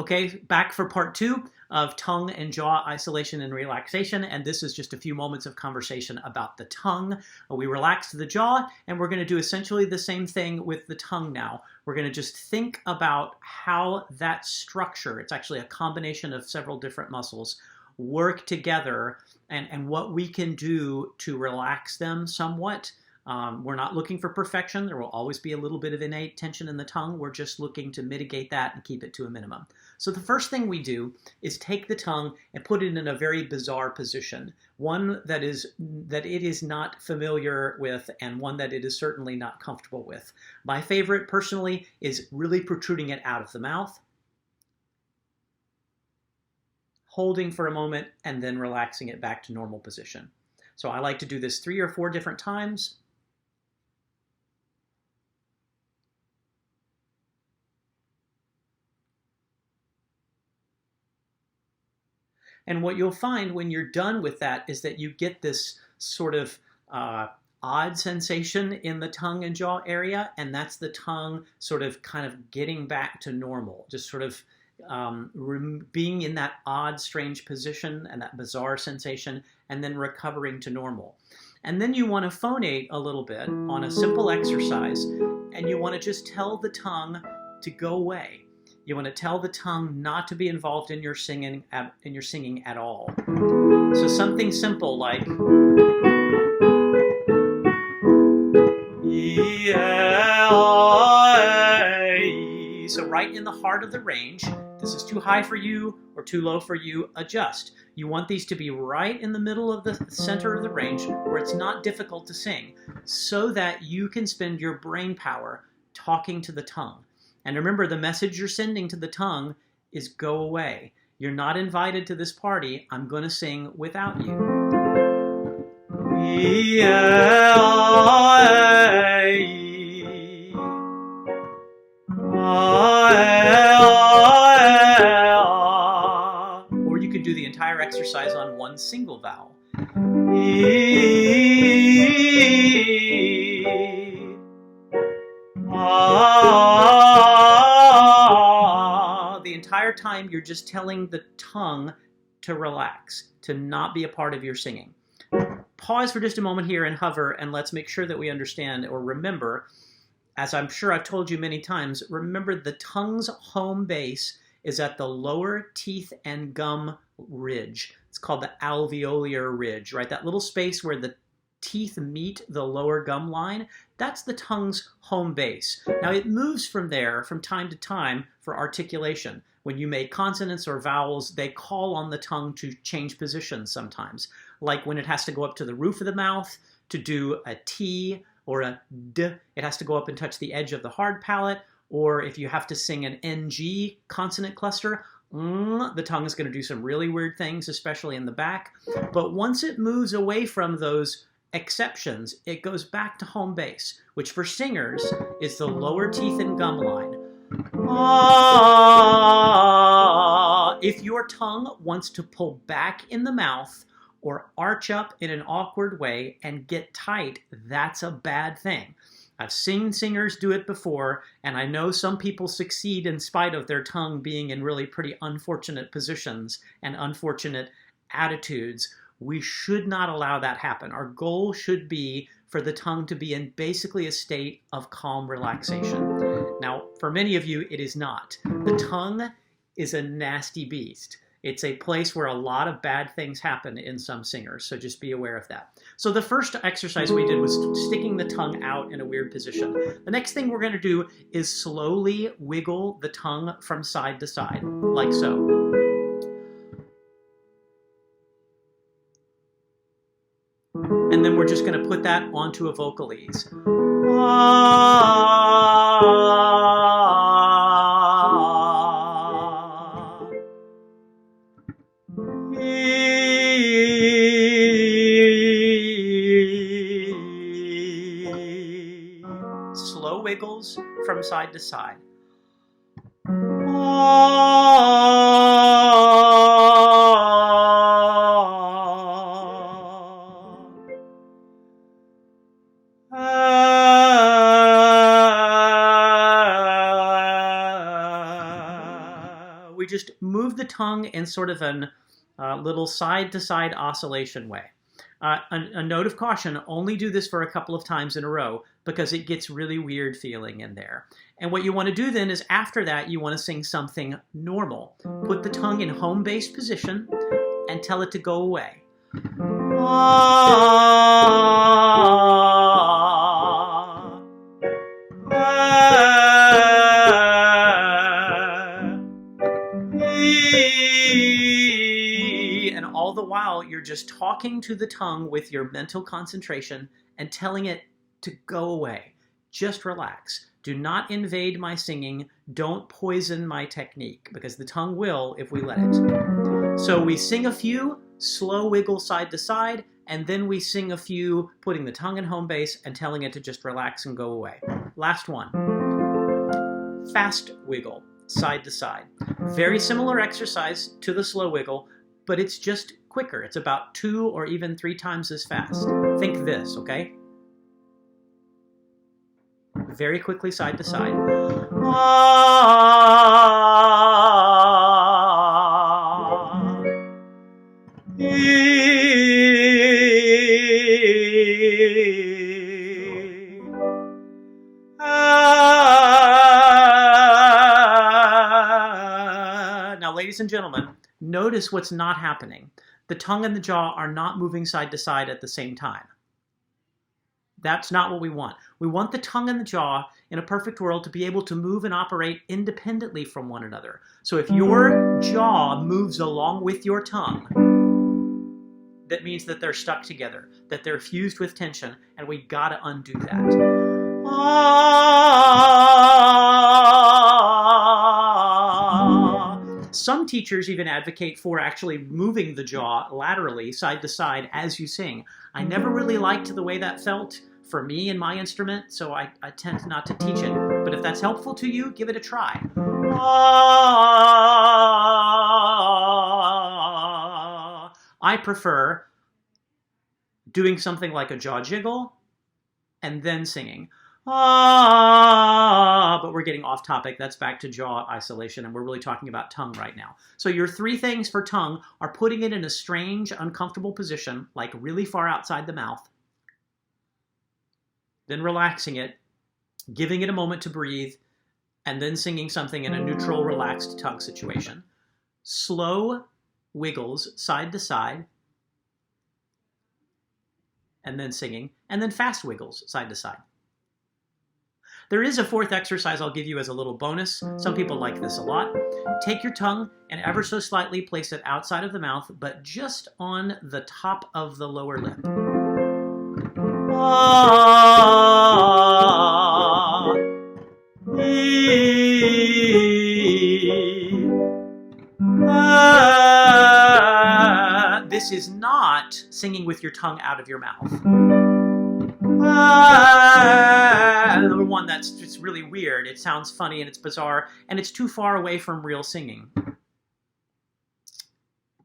Okay, back for part 2 of tongue and jaw isolation and relaxation, and this is just a few moments of conversation about the tongue. We relaxed the jaw, and we're going to do essentially the same thing with the tongue now. We're going to just think about how that structure, it's actually a combination of several different muscles, work together and what we can do to relax them somewhat. We're not looking for perfection. There will always be a little bit of innate tension in the tongue. We're just looking to mitigate that and keep it to a minimum. So the first thing we do is take the tongue and put it in a very bizarre position, one that it is not familiar with and one that it is certainly not comfortable with. My favorite personally is really protruding it out of the mouth, holding for a moment, and then relaxing it back to normal position. So I like to do this 3 or 4 different times. And what you'll find when you're done with that is that you get this sort of odd sensation in the tongue and jaw area, and that's the tongue sort of kind of getting back to normal, just sort of being in that odd, strange position and that bizarre sensation, and then recovering to normal. And then you want to phonate a little bit on a simple exercise, and you want to just tell the tongue to go away. You want to tell the tongue not to be involved in your singing at all. So something simple like so right in the heart of the range. This is too high for you or too low for you, adjust. You want these to be right in the middle of the center of the range where it's not difficult to sing, so that you can spend your brain power talking to the tongue. And remember, the message you're sending to the tongue is go away. You're not invited to this party. I'm going to sing without you. Or you could do the entire exercise on one single vowel. The entire time you're just telling the tongue to relax, to not be a part of your singing. Pause for just a moment here and hover, and let's make sure that we understand or remember, as I'm sure I've told you many times, remember the tongue's home base is at the lower teeth and gum ridge. It's called the alveolar ridge, right? That little space where the teeth meet the lower gum line, that's the tongue's home base. Now it moves from there from time to time for articulation. When you make consonants or vowels, they call on the tongue to change positions sometimes. Like when it has to go up to the roof of the mouth to do a T or a D, it has to go up and touch the edge of the hard palate. Or if you have to sing an NG consonant cluster, the tongue is going to do some really weird things, especially in the back. But once it moves away from those exceptions, it goes back to home base, which for singers is the lower teeth and gum line. If your tongue wants to pull back in the mouth or arch up in an awkward way and get tight, that's a bad thing. I've seen singers do it before, and I know some people succeed in spite of their tongue being in really pretty unfortunate positions and unfortunate attitudes. We should not allow that happen. Our goal should be for the tongue to be in basically a state of calm relaxation. Now, for many of you, it is not. The tongue is a nasty beast. It's a place where a lot of bad things happen in some singers, so just be aware of that. So the first exercise we did was sticking the tongue out in a weird position. The next thing we're going to do is slowly wiggle the tongue from side to side, like so. And then we're just going to put that onto a vocalese. Slow wiggles from side to side. We just move the tongue in sort of a little side-to-side oscillation way. A note of caution, only do this for a couple of times in a row because it gets really weird feeling in there. And what you want to do then is after that, you want to sing something normal. Put the tongue in home base position and tell it to go away. And all the while, you're just talking to the tongue with your mental concentration and telling it to go away. Just relax. Do not invade my singing. Don't poison my technique, because the tongue will if we let it. So we sing a few, slow wiggle side to side, and then we sing a few, putting the tongue in home base and telling it to just relax and go away. Last one. Fast wiggle, side to side. Very similar exercise to the slow wiggle, but it's just quicker. It's about 2 or even 3 times as fast. Think this, okay? Very quickly side to side. Now, ladies and gentlemen, notice what's not happening. The tongue and the jaw are not moving side to side at the same time. That's not what we want. We want the tongue and the jaw, in a perfect world, to be able to move and operate independently from one another. So if your jaw moves along with your tongue, that means that they're stuck together, that they're fused with tension, and we gotta undo that. Some teachers even advocate for actually moving the jaw laterally, side to side, as you sing. I never really liked the way that felt for me and my instrument, so I tend not to teach it. But if that's helpful to you, give it a try. I prefer doing something like a jaw jiggle and then singing. But we're getting off topic. That's back to jaw isolation, and we're really talking about tongue right now. So your 3 things for tongue are putting it in a strange, uncomfortable position, like really far outside the mouth, then relaxing it, giving it a moment to breathe, and then singing something in a neutral, relaxed tongue situation. Slow wiggles side to side, and then singing, and then fast wiggles side to side. There is a 4th exercise I'll give you as a little bonus. Some people like this a lot. Take your tongue and ever so slightly place it outside of the mouth, but just on the top of the lower lip. This is not singing with your tongue out of your mouth. Number one, that's just really weird. It sounds funny and it's bizarre, and it's too far away from real singing.